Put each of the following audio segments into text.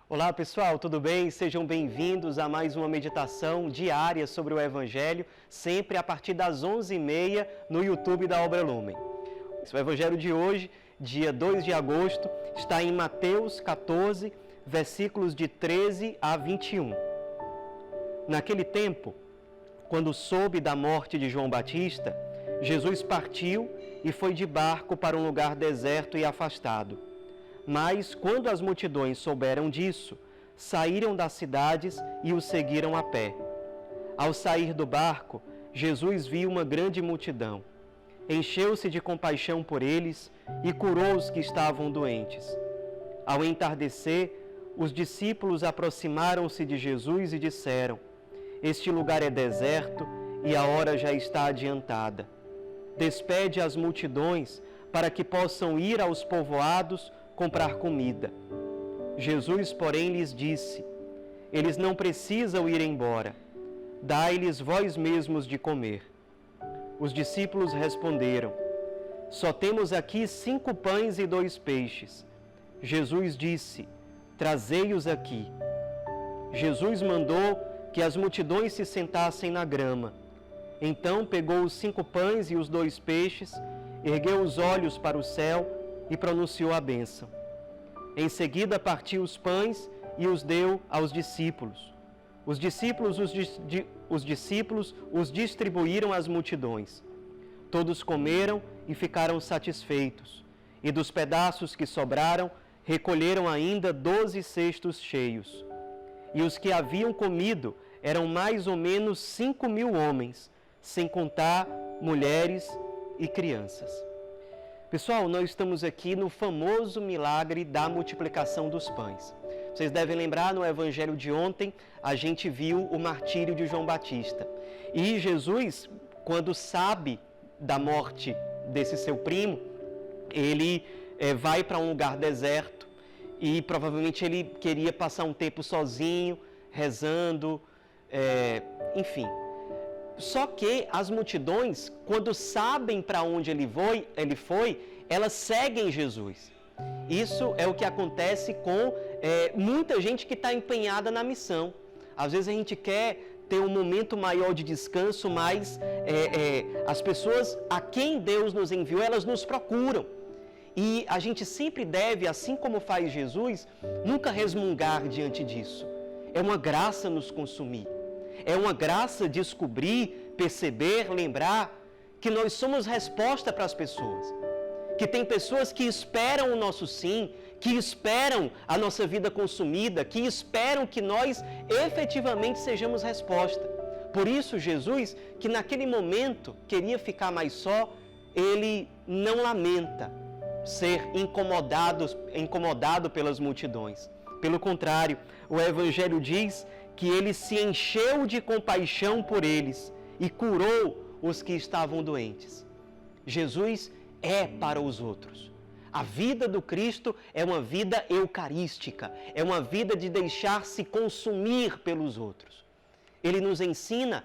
Olá pessoal, tudo bem? Sejam bem-vindos a mais uma meditação diária sobre o Evangelho, sempre a partir das 11h30 no YouTube da Obra Lumen. O Evangelho de hoje, dia 2 de agosto, está em Mateus 14, versículos de 13 a 21. Naquele tempo, quando soube da morte de João Batista, Jesus partiu e foi de barco para um lugar deserto e afastado. Mas, quando as multidões souberam disso, saíram das cidades e o seguiram a pé. Ao sair do barco, Jesus viu uma grande multidão. Encheu-se de compaixão por eles e curou os que estavam doentes. Ao entardecer, os discípulos aproximaram-se de Jesus e disseram: "Este lugar é deserto e a hora já está adiantada. Despede as multidões para que possam ir aos povoados comprar comida." Jesus, porém, lhes disse: "Eles não precisam ir embora. Dai-lhes vós mesmos de comer." Os discípulos responderam: "Só temos aqui 5 pães e 2 peixes." Jesus disse: "Trazei-os aqui." Jesus mandou que as multidões se sentassem na grama. Então pegou os 5 pães e os 2 peixes, ergueu os olhos para o céu e pronunciou a bênção. Em seguida partiu os pães e os deu aos discípulos. Os discípulos os distribuíram às multidões. Todos comeram e ficaram satisfeitos, e dos pedaços que sobraram, recolheram ainda 12 cestos cheios. E os que haviam comido eram mais ou menos 5.000 homens, sem contar mulheres e crianças. Pessoal, nós estamos aqui no famoso milagre da multiplicação dos pães. Vocês devem lembrar, no Evangelho de ontem, a gente viu o martírio de João Batista. E Jesus, quando sabe da morte desse seu primo, ele vai para um lugar deserto e provavelmente ele queria passar um tempo sozinho, rezando, enfim. Só que as multidões, quando sabem para onde ele foi, elas seguem Jesus. Isso é o que acontece com muita gente que está empenhada na missão. Às vezes a gente quer ter um momento maior de descanso, mas as pessoas a quem Deus nos enviou, elas nos procuram. E a gente sempre deve, assim como faz Jesus, nunca resmungar diante disso. É uma graça nos consumir. É uma graça descobrir, perceber, lembrar que nós somos resposta para as pessoas. Que tem pessoas que esperam o nosso sim, que esperam a nossa vida consumida, que esperam que nós efetivamente sejamos resposta. Por isso, Jesus, que naquele momento queria ficar mais só, ele não lamenta ser incomodado pelas multidões. Pelo contrário, o Evangelho diz que ele se encheu de compaixão por eles e curou os que estavam doentes. Jesus é para os outros. A vida do Cristo é uma vida eucarística, é uma vida de deixar-se consumir pelos outros. Ele nos ensina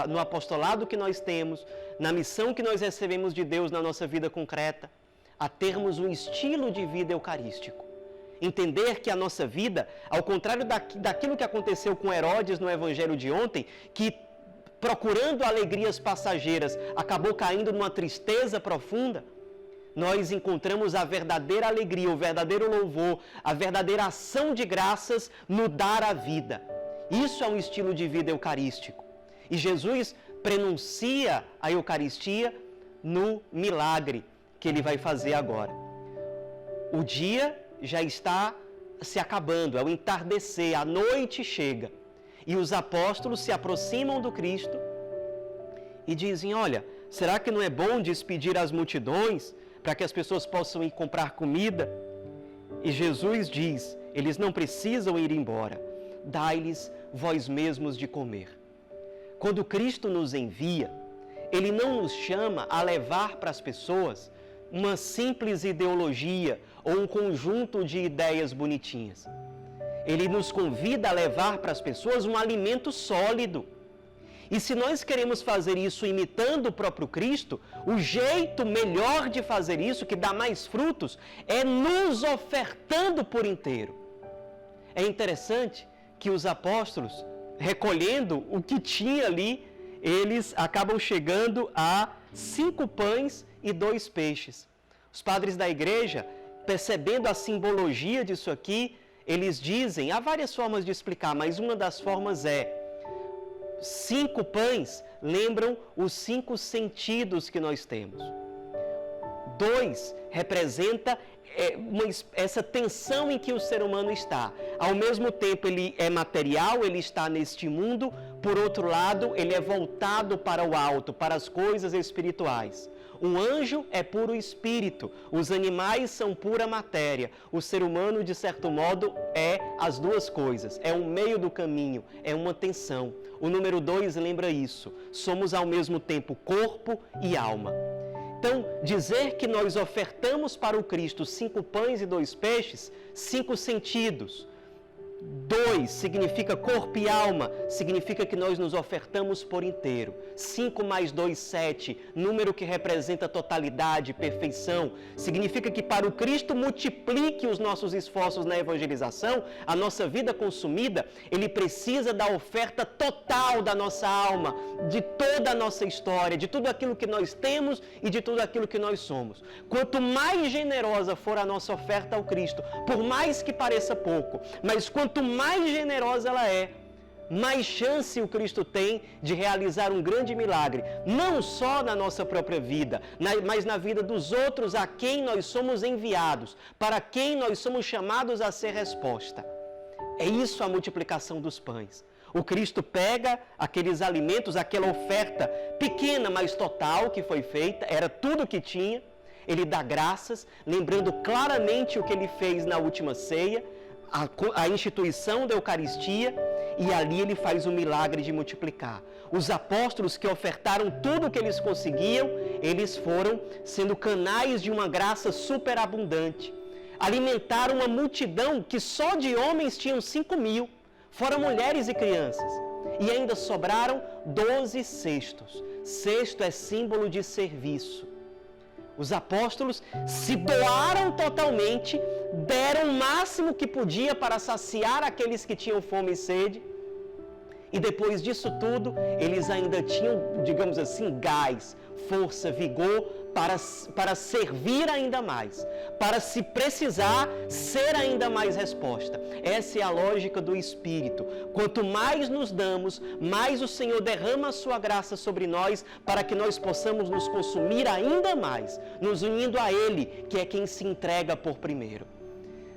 no apostolado que nós temos, na missão que nós recebemos de Deus na nossa vida concreta, a termos um estilo de vida eucarístico. Entender que a nossa vida, ao contrário daquilo que aconteceu com Herodes no Evangelho de ontem, que procurando alegrias passageiras acabou caindo numa tristeza profunda, nós encontramos a verdadeira alegria, o verdadeiro louvor, a verdadeira ação de graças no dar a vida. Isso é um estilo de vida eucarístico. E Jesus prenuncia a Eucaristia no milagre que ele vai fazer agora. O dia já está se acabando, é o entardecer, a noite chega. E os apóstolos se aproximam do Cristo e dizem: "Olha, será que não é bom despedir as multidões para que as pessoas possam ir comprar comida?" E Jesus diz: "Eles não precisam ir embora. Dai-lhes vós mesmos de comer." Quando Cristo nos envia, Ele não nos chama a levar para as pessoas uma simples ideologia ou um conjunto de ideias bonitinhas. Ele nos convida a levar para as pessoas um alimento sólido. E se nós queremos fazer isso imitando o próprio Cristo, o jeito melhor de fazer isso, que dá mais frutos, é nos ofertando por inteiro. É interessante que os apóstolos, recolhendo o que tinha ali, eles acabam chegando a 5 pães e 2 peixes. Os padres da igreja, percebendo a simbologia disso aqui, eles dizem, há várias formas de explicar, mas uma das formas é: 5 pães lembram os 5 sentidos que nós temos. 2 representa essa tensão em que o ser humano está. Ao mesmo tempo, ele é material, ele está neste mundo. Por outro lado, ele é voltado para o alto, para as coisas espirituais. Um anjo é puro espírito, os animais são pura matéria. O ser humano, de certo modo, é as duas coisas. É um meio do caminho, é uma tensão. O número 2 lembra isso. Somos ao mesmo tempo corpo e alma. Então, dizer que nós ofertamos para o Cristo 5 pães e 2 peixes, 5 sentidos. 2 significa corpo e alma, significa que nós nos ofertamos por inteiro. 5 mais 2, 7, número que representa totalidade, perfeição. Significa que para o Cristo multiplique os nossos esforços na evangelização, a nossa vida consumida, Ele precisa da oferta total da nossa alma, de toda a nossa história, de tudo aquilo que nós temos e de tudo aquilo que nós somos. Quanto mais generosa for a nossa oferta ao Cristo, por mais que pareça pouco, mas quanto mais generosa ela é, mais chance o Cristo tem de realizar um grande milagre, não só na nossa própria vida, mas na vida dos outros a quem nós somos enviados, para quem nós somos chamados a ser resposta. É isso a multiplicação dos pães. O Cristo pega aqueles alimentos, aquela oferta pequena, mas total que foi feita, era tudo que tinha, Ele dá graças, lembrando claramente o que Ele fez na última ceia, a instituição da Eucaristia, e ali Ele faz o milagre de multiplicar. Os apóstolos que ofertaram tudo o que eles conseguiam, eles foram sendo canais de uma graça superabundante. Alimentaram uma multidão que só de homens tinham 5.000, fora mulheres e crianças. E ainda sobraram 12 cestos. Cesto é símbolo de serviço. Os apóstolos se doaram totalmente, deram o máximo que podia para saciar aqueles que tinham fome e sede. E depois disso tudo, eles ainda tinham, digamos assim, gás, força, vigor para servir ainda mais, para, se precisar, ser ainda mais resposta. Essa é a lógica do Espírito. Quanto mais nos damos, mais o Senhor derrama a sua graça sobre nós, para que nós possamos nos consumir ainda mais, nos unindo a Ele, que é quem se entrega por primeiro.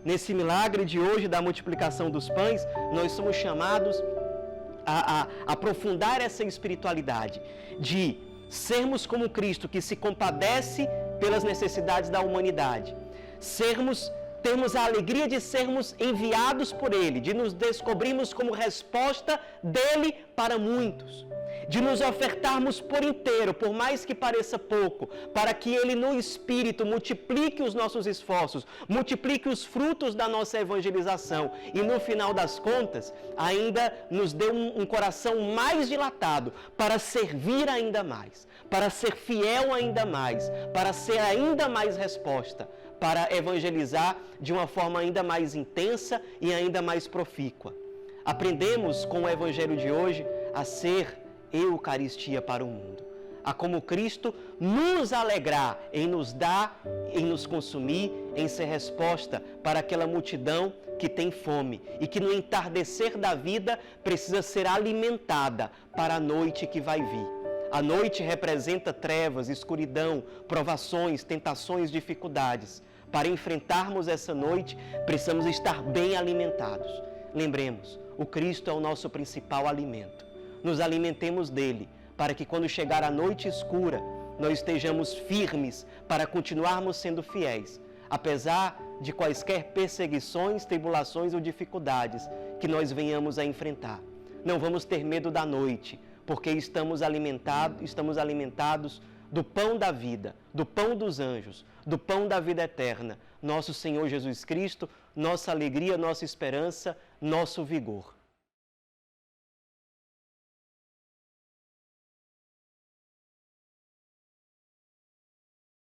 Nesse milagre de hoje da multiplicação dos pães, nós somos chamados a aprofundar essa espiritualidade, de sermos como Cristo, que se compadece pelas necessidades da humanidade, termos a alegria de sermos enviados por Ele, de nos descobrirmos como resposta dEle para muitos, de nos ofertarmos por inteiro, por mais que pareça pouco, para que Ele no Espírito multiplique os nossos esforços, multiplique os frutos da nossa evangelização e no final das contas ainda nos dê um coração mais dilatado para servir ainda mais, para ser fiel ainda mais, para ser ainda mais resposta, para evangelizar de uma forma ainda mais intensa e ainda mais profícua. Aprendemos com o Evangelho de hoje a ser Eucaristia para o mundo, a como Cristo nos alegrar em nos dar, em nos consumir, em ser resposta para aquela multidão que tem fome e que no entardecer da vida precisa ser alimentada para a noite que vai vir. A noite representa trevas, escuridão, provações, tentações, dificuldades. Para enfrentarmos essa noite, precisamos estar bem alimentados. Lembremos, o Cristo é o nosso principal alimento. Nos alimentemos dele, para que quando chegar a noite escura, nós estejamos firmes para continuarmos sendo fiéis, apesar de quaisquer perseguições, tribulações ou dificuldades que nós venhamos a enfrentar. Não vamos ter medo da noite, porque estamos alimentados do pão da vida, do pão dos anjos, do pão da vida eterna, nosso Senhor Jesus Cristo, nossa alegria, nossa esperança, nosso vigor.